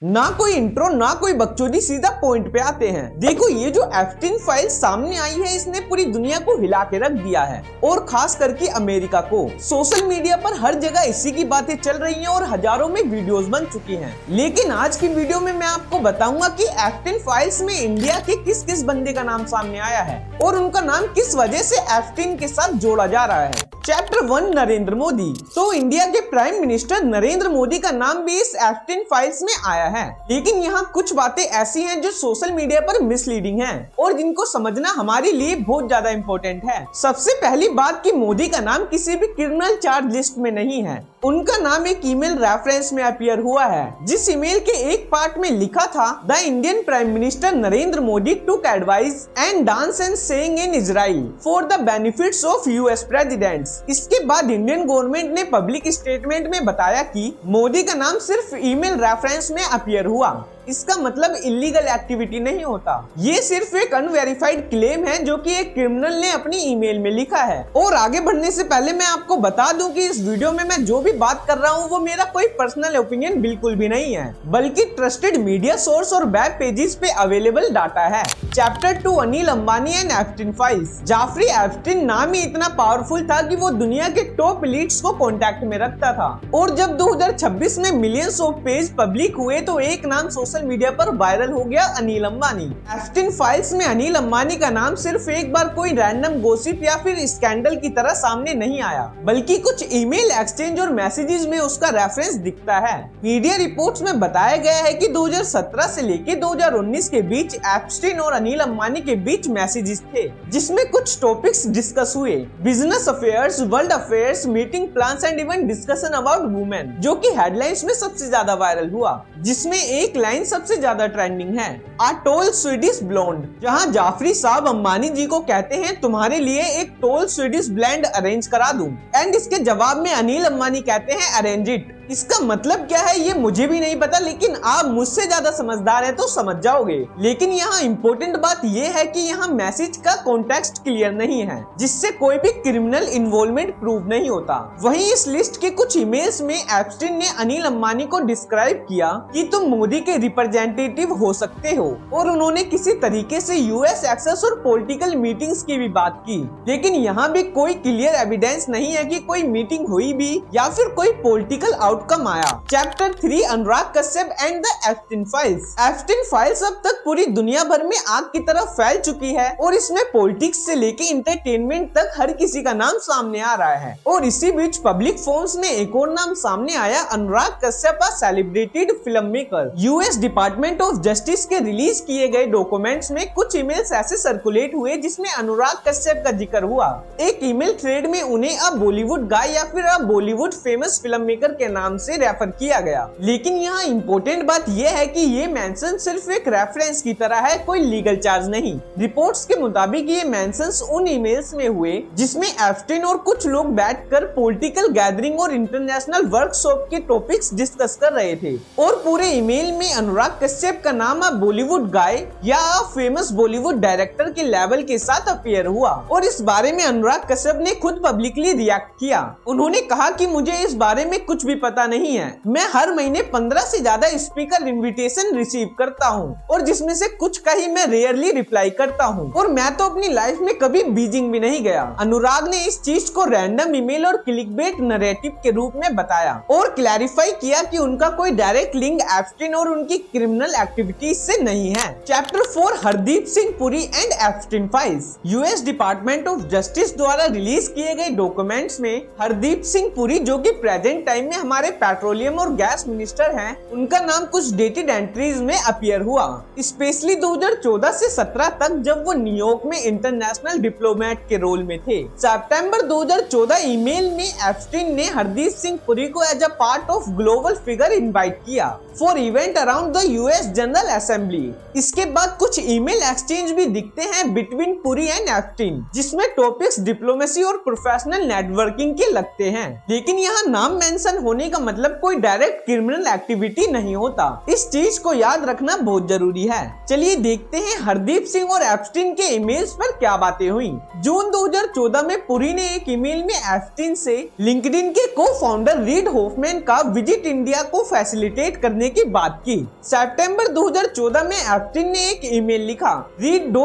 ना कोई इंट्रो ना कोई बकचोदी, सीधा पॉइंट पे आते हैं। देखो ये जो एप्स्टीन फाइल सामने आई है इसने पूरी दुनिया को हिला के रख दिया है और खास करके अमेरिका को। सोशल मीडिया पर हर जगह इसी की बातें चल रही हैं और हजारों में वीडियोस बन चुकी हैं। लेकिन आज की वीडियो में मैं आपको बताऊंगा कि एप्स्टीन फाइल्स में इंडिया के किस किस बंदे का नाम सामने आया है और उनका नाम किस वजह से एप्स्टीन के साथ जोड़ा जा रहा है। चैप्टर 1 नरेंद्र मोदी। तो इंडिया के प्राइम मिनिस्टर नरेंद्र मोदी का नाम भी इस एप्स्टीन फाइल्स में आया है। लेकिन यहाँ कुछ बातें ऐसी हैं जो सोशल मीडिया पर मिसलीडिंग हैं और जिनको समझना हमारे लिए बहुत ज्यादा इम्पोर्टेंट है। सबसे पहली बात कि मोदी का नाम किसी भी क्रिमिनल चार्ज लिस्ट में नहीं है। उनका नाम एक ईमेल रेफरेंस में अपीयर हुआ है, जिस ईमेल के एक पार्ट में लिखा था the Indian prime minister Narendra Modi took advice and dance and saying in Israel for the benefits of US presidents. इसके बाद इंडियन गवर्नमेंट ने पब्लिक स्टेटमेंट में बताया कि मोदी का नाम सिर्फ ईमेल रेफरेंस में अपीयर हुआ। इसका मतलब इलीगल एक्टिविटी नहीं होता, ये सिर्फ एक अनवेरिफाइड क्लेम है जो कि एक क्रिमिनल ने अपनी ईमेल में लिखा है। और आगे बढ़ने से पहले मैं आपको बता दूं कि इस वीडियो में मैं जो भी बात कर रहा हूं वो मेरा कोई पर्सनल ओपिनियन बिल्कुल भी नहीं है, बल्कि ट्रस्टेड मीडिया सोर्स और वेब पेजेस पे अवेलेबल डाटा है। Chapter 2 Anil Ambani and Epstein files. Jeffrey Epstein नाम ही इतना पावरफुल था कि वो दुनिया के टॉप एलिट्स को कांटेक्ट में रखता था और जब 2026 में मिलियंस ऑफ पेज पब्लिक हुए तो एक नाम सोशल मीडिया पर वायरल हो गया, अनिल अंबानी। एप्स्टीन फाइल्स में अनिल अंबानी का नाम सिर्फ एक बार कोई रैंडम गॉसिप या फिर स्कैंडल की तरह सामने नहीं आया, बल्कि कुछ ईमेल एक्सचेंज और मैसेजेस में उसका रेफरेंस दिखता है। मीडिया रिपोर्ट्स में बताया गया है कि 2017 से लेकर 2019 के बीच एप्स्टीन और अनिल अंबानी के बीच मैसेजेस थे, जिसमें कुछ टॉपिक्स डिस्कस हुए, business affairs, world affairs, meeting plans and even discussion about women, जो कि हेडलाइंस में सबसे ज्यादा वायरल हुआ, जिसमें एक लाइन सबसे ज्यादा ट्रेंडिंग है, आ टोल स्वीडिश ब्लॉन्ड, जहां जाफरी साहब अंबानी जी को कहते हैं तुम्हारे लिए एक टोल स्वीडिश ब्लेंड अरेंज करा दूं, एंड इसके जवाब में अनिल अंबानी कहते हैं अरेंज इट। इसका मतलब क्या है ये मुझे भी नहीं पता, लेकिन आप मुझसे ज्यादा समझदार हैं तो समझ जाओगे। लेकिन यहाँ इम्पोर्टेंट बात ये है कि यहाँ मैसेज का कॉन्टेक्स्ट क्लियर नहीं है, जिससे कोई भी क्रिमिनल इन्वॉल्वमेंट प्रूव नहीं होता। वहीं इस लिस्ट के कुछ ईमेल्स में एप्स्टीन ने अनिल अंबानी को डिस्क्राइब किया कि तुम मोदी के रिप्रेजेंटेटिव हो सकते हो, और उन्होंने किसी तरीके से यूएस एक्सेस और पॉलिटिकल मीटिंग्स की भी बात की। लेकिन यहाँ भी कोई क्लियर एविडेंस नहीं है कि कोई मीटिंग हुई भी या फिर कोई पॉलिटिकल आउटकम आया। Chapter 3 Anurag Kashyap and the Epstein files. Epstein files अब तक पूरी दुनिया भर में आग की तरह फैल चुकी है और इसमें पॉलिटिक्स से लेके इंटरटेनमेंट तक हर किसी का नाम सामने आ रहा है। और इसी बीच पब्लिक फोरम्स में एक और नाम सामने आया, Anurag Kashyap, celebrated film maker. US department of justice के रिलीज किए गए डॉक्यूमेंट्स में कुछ ईमेल्स ऐसे सर्कुलेट हुए जिसमें अनुराग कश्यप का जिक्र हुआ। एक ईमेल थ्रेड में उन्हें अ बॉलीवुड गाय या फिर अ बॉलीवुड फेमस फिल्म मेकर के नाम से रेफर किया गया। लेकिन यहाँ इम्पोर्टेंट बात यह है कि ये मेंशन सिर्फ एक रेफरेंस की तरह है, कोई लीगल चार्ज नहीं। रिपोर्ट्स के मुताबिक ये मेंशंस उन ईमेल्स में हुए जिसमें एप्स्टीन और कुछ लोग बैठकर पॉलिटिकल गैदरिंग और इंटरनेशनल वर्कशॉप के टॉपिक्स डिस्कस कर रहे थे, और पूरे ईमेल में अनुराग कश्यप का नाम अ बॉलीवुड गाय या फेमस बॉलीवुड डायरेक्टर के लेवल के साथ अपीयर हुआ। और इस बारे में अनुराग कश्यप ने खुद पब्लिकली रिएक्ट किया। उन्होंने कहा कि मुझे इस बारे में कुछ भी पता नहीं है, मैं हर महीने 15 से ज्यादा स्पीकर इनविटेशन रिसीव करता हूँ और जिसमें से कुछ का ही मैं रेयरली रिप्लाई करता हूँ, और मैं तो अपनी लाइफ में कभी बीजिंग भी नहीं गया। अनुराग ने इस चीज को रैंडम ईमेल और क्लिकबेट नैरेटिव के रूप में बताया और क्लैरिफाई किया कि उनका कोई डायरेक्ट लिंक एप्स्टीन और उनकी क्रिमिनल एक्टिविटीज से नहीं है। Chapter 4 Hardeep Singh Puri and Epstein files. US department of justice द्वारा रिलीज किए गए डॉक्यूमेंट्स में हरदीप सिंह पुरी, जो कि प्रेजेंट टाइम में हमारे पेट्रोलियम और गैस मिनिस्टर हैं, उनका नाम कुछ डेटेड एंट्रीज में अपीयर हुआ, स्पेशली 2014 से 17 तक जब वो न्यूयॉर्क में इंटरनेशनल डिप्लोमेट के रोल में थे। सितंबर 2014 ईमेल में एप्स्टीन ने हरदीप सिंह पुरी को as a part of global figure invite किया for event around the US general assembly. इसके बाद कुछ ईमेल एक्सचेंज भी दिखते हैं बिटवीन पुरी एंड एप्स्टीन, जिसमें टॉपिक्स डिप्लोमेसी और प्रोफेशनल नेटवर्किंग के लगते हैं। लेकिन यहाँ नाम मेंशन होने का मतलब कोई डायरेक्ट क्रिमिनल एक्टिविटी नहीं होता। इस चीज को याद रखना बहुत जरूरी है। चलिए देखते हैं हरदीप सिंह और एप्स्टीन के ईमेल्स पर क्या बातें हुई। जून 2014 में पुरी ने एक ईमेल में एप्स्टीन से लिंक्डइन के को फाउंडर रीड हॉफमैन का विजिट इंडिया को फैसिलिटेट करने की बात की। सितंबर 2014 में एप्स्टीन ने एक ईमेल लिखा, Reid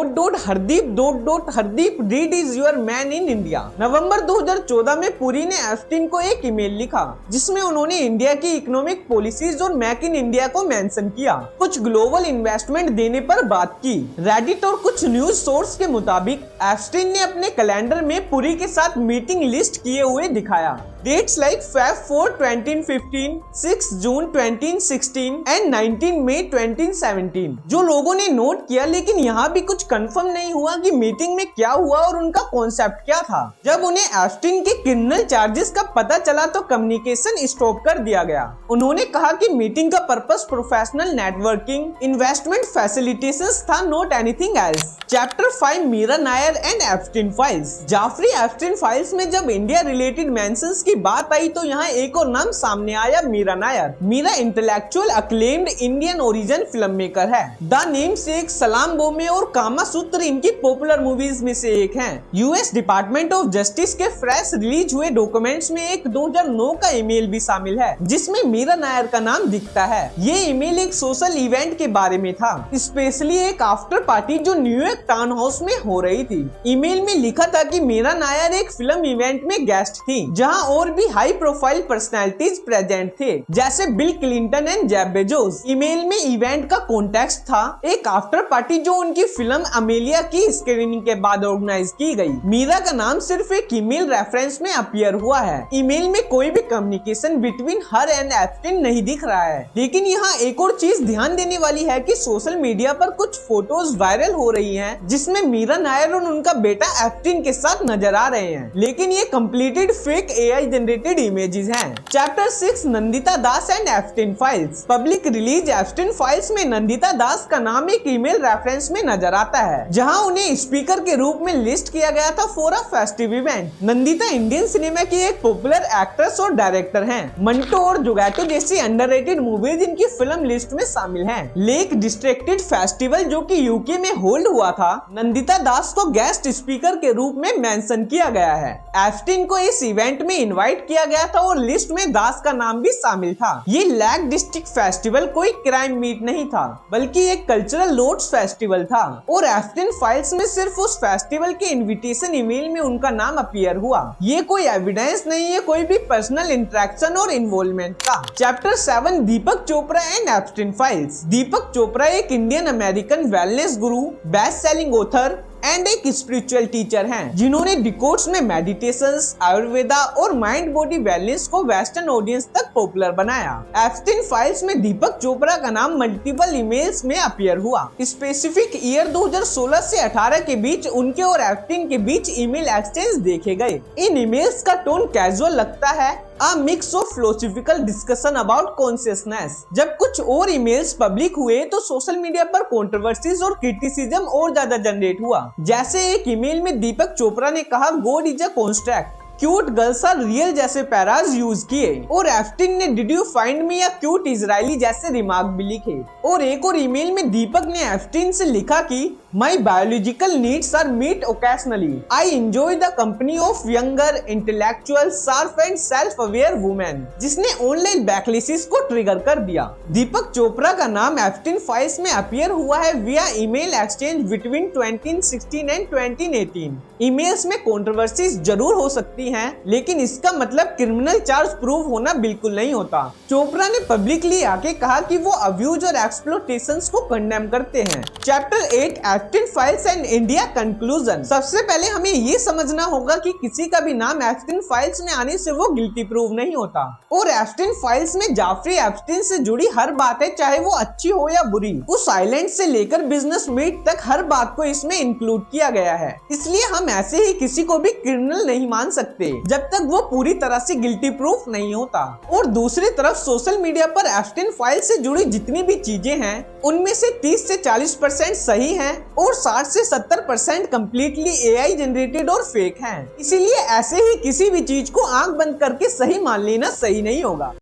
Hardeep Reid is your man in India. नवंबर 2014 में पुरी ने एप्स्टीन को एक ईमेल लिखा जिसमें उन्होंने इंडिया की इकोनॉमिक पॉलिसीज और मेक इन इंडिया को मेंशन किया, कुछ ग्लोबल इन्वेस्टमेंट देने पर बात की। रेडिट और कुछ न्यूज सोर्स के मुताबिक एप्स्टीन ने अपने कैलेंडर में पुरी के साथ मीटिंग लिस्ट किए हुए दिखाया। Dates like Feb 4, 2015, 6 June 2016 and 19 May 2017 जो लोगों ने नोट किया, लेकिन यहाँ भी कुछ कंफर्म नहीं हुआ कि मीटिंग में क्या हुआ और उनका कॉन्सेप्ट क्या था। जब उन्हें एप्स्टीन के क्रिमिनल चार्जेस का पता चला तो कम्युनिकेशन स्टॉप कर दिया गया। उन्होंने कहा कि मीटिंग का purpose professional networking, investment facilitations था, not anything else. Chapter 5 Meera Nair and Epstein files. Jeffrey Epstein files में जब इंडिया रिलेटेड मेंशंस की बात आई तो यहाँ एक और नाम सामने आया, Meera Nair. Meera intellectual acclaimed Indian origin film maker है। द नेम से एक सलाम बोमे और कामा सूत्र इनकी पॉपुलर मूवीज में से एक है। यूएस डिपार्टमेंट ऑफ जस्टिस के फ्रेश रिलीज हुए डॉक्यूमेंट्स में एक 2009 का ईमेल भी शामिल है जिसमें मीरा नायर का नाम दिखता है। ये ईमेल एक सोशल इवेंट के बारे में था, स्पेशली एक आफ्टर पार्टी जो न्यूयॉर्क टाउन हाउस में हो रही थी। ईमेल में लिखा था कि मीरा नायर एक फिल्म इवेंट में गेस्ट थी जहां और भी हाई प्रोफाइल पर्सनालिटीज प्रेजेंट थे जैसे bill Clinton and Jeff Bezos. Email में इवेंट का कॉन्टेक्स्ट था एक आफ्टर पार्टी जो उनकी फिल्म अमेलिया की स्क्रीनिंग के बाद ऑर्गेनाइज की गई। मीरा का नाम सिर्फ एक ईमेल रेफरेंस में अपीयर हुआ है। ईमेल में कोई भी communication between her and Epstein नहीं दिख रहा है। लेकिन यहाँ एक और चीज ध्यान देने वाली है कि सोशल मीडिया पर कुछ फोटोज वायरल हो रही हैं जिसमें मीरा नायर और उनका बेटा एप्स्टीन के साथ नजर आ रहे हैं, लेकिन ये completed fake AI generated images हैं। Chapter 6 Nandita Das and Epstein files. Public release Epstein files में नंदिता दास का नाम एक ईमेल रेफरेंस में नजर आता है जहां उन्हें स्पीकर के रूप में लिस्ट किया गया था for a festive event. Nandita Indian cinema की एक पॉपुलर एक्ट्रेस और डायरेक्टर हैं। मंटो और जोगैटो जैसी अंडररेटेड मूवीज इनकी फिल्म लिस्ट में शामिल हैं। लेक डिस्ट्रिक्टेड फेस्टिवल जो कि यूके में होल्ड हुआ था, नंदिता दास को गेस्ट स्पीकर के रूप में मेंशन किया गया है। एप्स्टीन को इस इवेंट में इनवाइट किया गया था और लिस्ट में दास का नाम भी शामिल था। ये लेक डिस्ट्रिक्ट फेस्टिवल कोई क्राइम मीट नहीं था बल्कि एक कल्चरल लोड्स फेस्टिवल था और एप्स्टीन फाइल्स में सिर्फ उस फेस्टिवल के इनविटेशन ईमेल में उनका नाम अपीयर हुआ। ये कोई एविडेंस नहीं है कोई भी पर्सनल इंटरेक्शन और इन्वॉल्वमेंट का। Chapter 7 Deepak Chopra and Epstein files. Deepak Chopra एक Indian American wellness guru, best selling author and एक स्पिरिचुअल टीचर हैं जिन्होंने डिकोड्स में मेडिटेशंस, आयुर्वेदा और माइंड बॉडी वेलनेस को वेस्टर्न ऑडियंस तक पॉपुलर बनाया। एप्स्टीन फाइल्स में दीपक चोपड़ा का नाम मल्टीपल ईमेल्स में अपीयर हुआ। स्पेसिफिक ईयर 2016 से 18 के बीच उनके और एप्स्टीन के बीच ईमेल एक्सचेंज देखे गए। इन ईमेल्स का टोन कैजुअल लगता है, A mix of philosophical discussion about consciousness। जब कुछ और ईमेल्स पब्लिक हुए तो सोशल मीडिया पर कंट्रोवर्सीज और क्रिटिसिज्म और ज्यादा जनरेट हुआ। जैसे एक ईमेल में दीपक चोपड़ा ने कहा God is a construct, cute girls are real जैसे पैराज यूज किए और एप्स्टीन ने did you find me a cute Israeli जैसे रिमार्क भी लिखे। और एक और ईमेल में दीपक ने एप्स्टीन से लिखा कि my biological needs are met occasionally, I enjoy the company of younger intellectual sharp and self aware women, जिसने ऑनलाइन बैकलिसिस को ट्रिगर कर दिया। दीपक चोपड़ा का नाम एप्स्टीन फाइल्स में अपीयर हुआ है विया email exchange between 2016 and 2018। Emails में कंट्रोवर्सीज जरूर हो सकती हैं, लेकिन इसका मतलब क्रिमिनल चार्ज प्रूव होना बिल्कुल नहीं होता। चोपड़ा ने पब्लिकली आके कहा कि वो अब्यूज और एक्सप्लोटेशंस को कंडेम करते हैं। Chapter 8 Epstein files and India conclusion. सबसे पहले हमें ये समझना होगा कि किसी का भी नाम एप्स्टीन फाइल्स में आने से वो गिल्टी प्रूव नहीं होता और एप्स्टीन फाइल्स में जाफरी एप्स्टीन से जुड़ी हर बात है, चाहे वो अच्छी हो या बुरी। उस आइलैंड से लेकर बिजनेस मीट तक हर बात को इसमें इंक्लूड किया गया है। इसलिए हम ऐसे ही किसी को भी क्रिमिनल नहीं मान सकते जब तक वो पूरी तरह से गिल्टी प्रूफ नहीं होता। और दूसरी तरफ सोशल मीडिया पर एप्स्टीन फाइल से जुड़ी जितनी भी चीजें हैं उनमें से 30 से 40% सही हैं और 60 से 70% कम्प्लीटली एआई जनरेटेड और फेक हैं। इसीलिए ऐसे ही किसी भी चीज को आंख बंद करके सही मान लेना सही नहीं होगा।